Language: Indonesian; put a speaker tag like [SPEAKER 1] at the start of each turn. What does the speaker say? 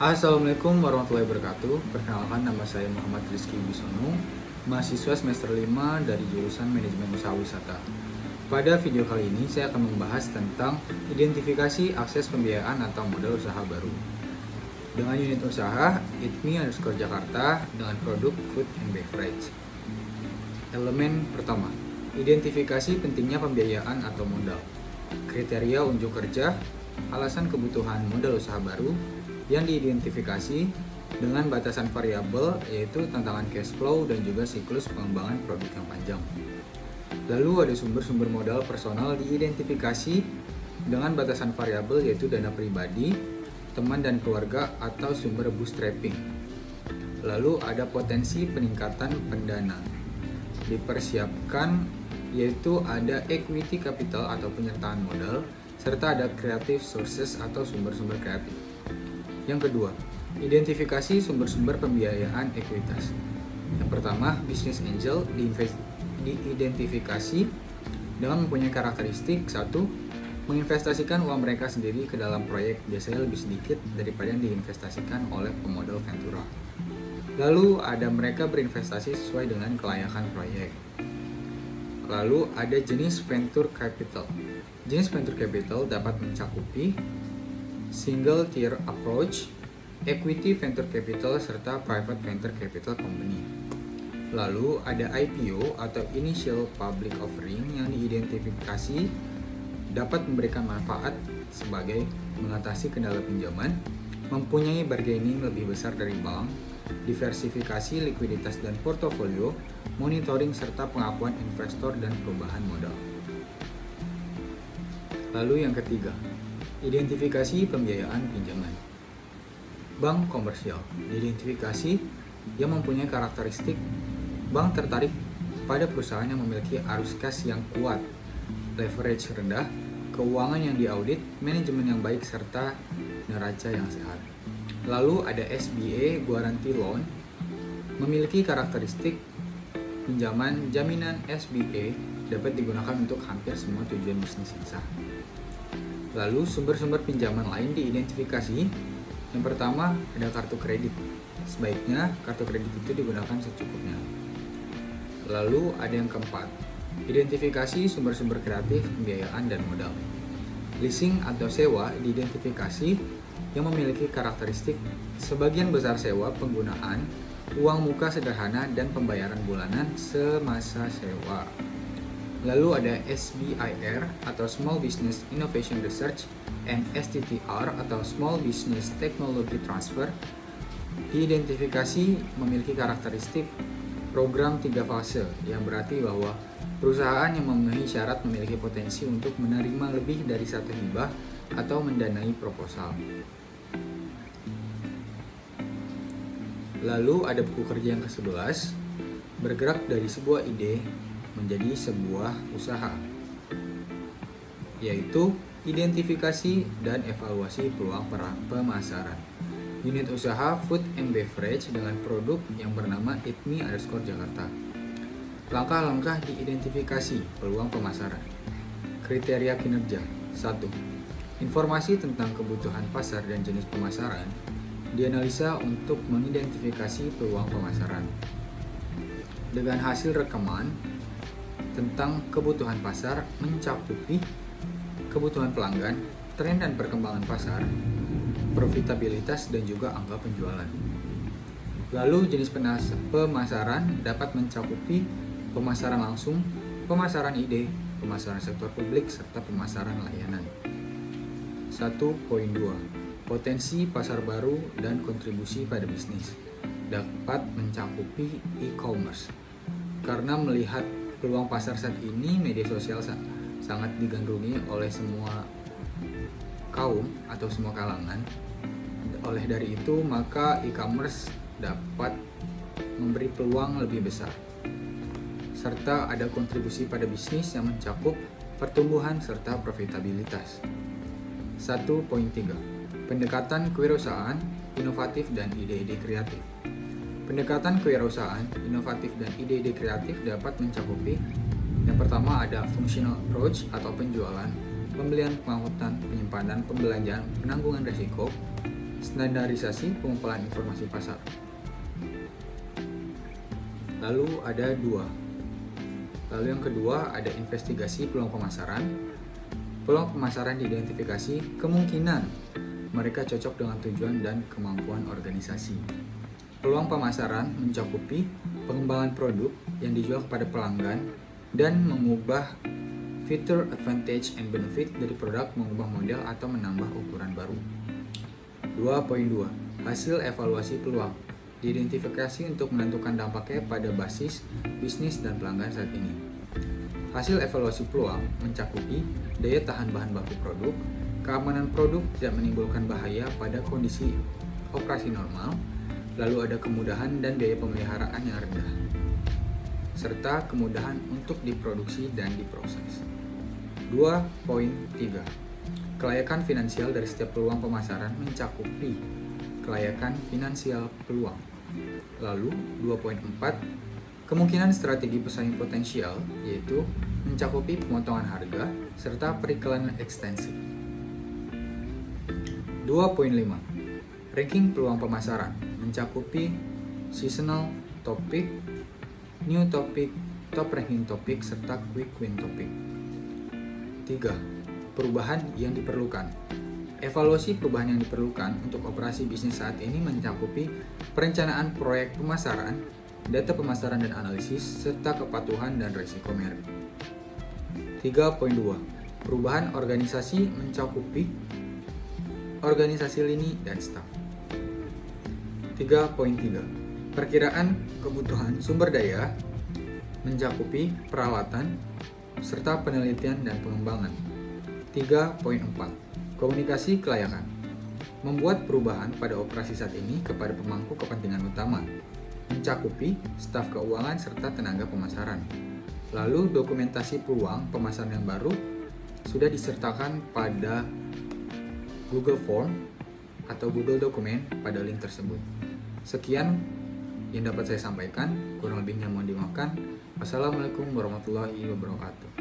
[SPEAKER 1] Assalamualaikum warahmatullahi wabarakatuh. Perkenalkan, nama saya Muhammad Rizky Wibisono, mahasiswa semester 5 dari jurusan Manajemen Usaha Wisata. Pada video kali ini saya akan membahas tentang identifikasi akses pembiayaan atau modal usaha baru. Dengan unit usaha ITMI_Jakarta dengan produk food and beverage. Elemen pertama, identifikasi pentingnya pembiayaan atau modal. Kriteria unjuk kerja, alasan kebutuhan modal usaha baru yang diidentifikasi dengan batasan variabel, yaitu tantangan cash flow dan juga siklus pengembangan produk yang panjang. Lalu ada sumber-sumber modal personal diidentifikasi dengan batasan variabel, yaitu dana pribadi, teman dan keluarga, atau sumber bootstrapping. Lalu ada potensi peningkatan pendana dipersiapkan, yaitu ada equity capital atau penyertaan modal, serta ada creative sources atau sumber-sumber kreatif. Yang kedua, identifikasi sumber-sumber pembiayaan ekuitas. Yang pertama, business angel diidentifikasi dengan mempunyai karakteristik: satu, menginvestasikan uang mereka sendiri ke dalam proyek, biasanya lebih sedikit daripada yang diinvestasikan oleh pemodal ventura. Lalu ada mereka berinvestasi sesuai dengan kelayakan proyek. Lalu ada jenis venture capital. Jenis venture capital dapat mencakupi single tier approach, equity venture capital, serta private venture capital company. Lalu ada IPO atau initial public offering yang diidentifikasi dapat memberikan manfaat sebagai mengatasi kendala pinjaman, mempunyai bargaining lebih besar dari bank, diversifikasi likuiditas dan portofolio, monitoring serta pengakuan investor dan perubahan modal. Lalu yang ketiga, identifikasi pembiayaan pinjaman. Bank komersial diidentifikasi yang mempunyai karakteristik bank tertarik pada perusahaan yang memiliki arus kas yang kuat, leverage rendah, keuangan yang diaudit, manajemen yang baik, serta neraca yang sehat. Lalu ada SBA guarantee loan, memiliki karakteristik pinjaman jaminan SBA dapat digunakan untuk hampir semua tujuan bisnis yang sah. Lalu sumber-sumber pinjaman lain diidentifikasi. Yang pertama ada kartu kredit. Sebaiknya kartu kredit itu digunakan secukupnya. Lalu ada yang keempat, identifikasi sumber-sumber kreatif pembiayaan dan modal. Leasing atau sewa diidentifikasi yang memiliki karakteristik sebagian besar sewa penggunaan uang muka sederhana dan pembayaran bulanan semasa sewa. Lalu ada SBIR atau Small Business Innovation Research and STTR atau Small Business Technology Transfer, diidentifikasi memiliki karakteristik program 3 fase, yang berarti bahwa perusahaan yang memenuhi syarat memiliki potensi untuk menerima lebih dari satu hibah atau mendanai proposal. Lalu ada buku kerja yang ke-11, bergerak dari sebuah ide menjadi sebuah usaha, yaitu identifikasi dan evaluasi peluang pemasaran. Unit usaha food and beverage dengan produk yang bernama ITMI_Jakarta. Langkah-langkah diidentifikasi peluang pemasaran. Kriteria kinerja. 1. Informasi tentang kebutuhan pasar dan jenis pemasaran dianalisa untuk mengidentifikasi peluang pemasaran. Dengan hasil rekaman tentang kebutuhan pasar mencakupi kebutuhan pelanggan, tren dan perkembangan pasar, profitabilitas, dan juga angka penjualan. Lalu jenis pemasaran dapat mencakupi pemasaran langsung, pemasaran ide, pemasaran sektor publik, serta pemasaran layanan. 1.2. Potensi pasar baru dan kontribusi pada bisnis dapat mencakupi e-commerce. Karena melihat peluang pasar saat ini, media sosial sangat digandrungi oleh semua kaum atau semua kalangan. Oleh dari itu, maka e-commerce dapat memberi peluang lebih besar. Serta ada kontribusi pada bisnis yang mencakup pertumbuhan serta profitabilitas. 1.3. Pendekatan kewirausahaan, inovatif, dan ide-ide kreatif. Pendekatan kewirausahaan, inovatif, dan ide-ide kreatif dapat mencakupi: yang pertama ada functional approach atau penjualan, pembelian, pengangkutan, penyimpanan, pembelanjaan, penanggungan risiko, Standarisasi pengumpulan informasi pasar. Lalu ada dua. Lalu yang kedua ada investigasi peluang pemasaran. Peluang pemasaran diidentifikasi kemungkinan mereka cocok dengan tujuan dan kemampuan organisasi. Peluang pemasaran mencakupi pengembangan produk yang dijual kepada pelanggan dan mengubah feature, advantage, and benefit dari produk, mengubah model atau menambah ukuran baru. 2.2. Hasil evaluasi peluang diidentifikasi untuk menentukan dampaknya pada basis bisnis dan pelanggan saat ini. Hasil evaluasi peluang mencakupi daya tahan bahan baku produk, keamanan produk tidak menimbulkan bahaya pada kondisi operasi normal, lalu ada kemudahan dan biaya pemeliharaan yang rendah, serta kemudahan untuk diproduksi dan diproses. 2.3. Kelayakan finansial dari setiap peluang pemasaran mencakupi kelayakan finansial peluang. Lalu 2.4. Kemungkinan strategi pesaing potensial, yaitu mencakupi pemotongan harga serta periklanan ekstensif. 2.5. Ranking peluang pemasaran mencakupi seasonal topik, new topic, top ranking topik, serta quick win topik. 3. Perubahan yang diperlukan. Evaluasi perubahan yang diperlukan untuk operasi bisnis saat ini mencakupi perencanaan proyek pemasaran, data pemasaran dan analisis, serta kepatuhan dan risiko merek. 3.2. Perubahan organisasi mencakupi organisasi lini dan staf. 3.3. Perkiraan kebutuhan sumber daya mencakupi peralatan serta penelitian dan pengembangan. 3.4. Komunikasi kelayakan membuat perubahan pada operasi saat ini kepada pemangku kepentingan utama, mencakupi staf keuangan serta tenaga pemasaran. Lalu dokumentasi peluang pemasaran yang baru sudah disertakan pada Google Form atau Google Dokumen pada link tersebut. Sekian yang dapat saya sampaikan, kurang lebihnya mohon dimaafkan. Wassalamualaikum warahmatullahi wabarakatuh.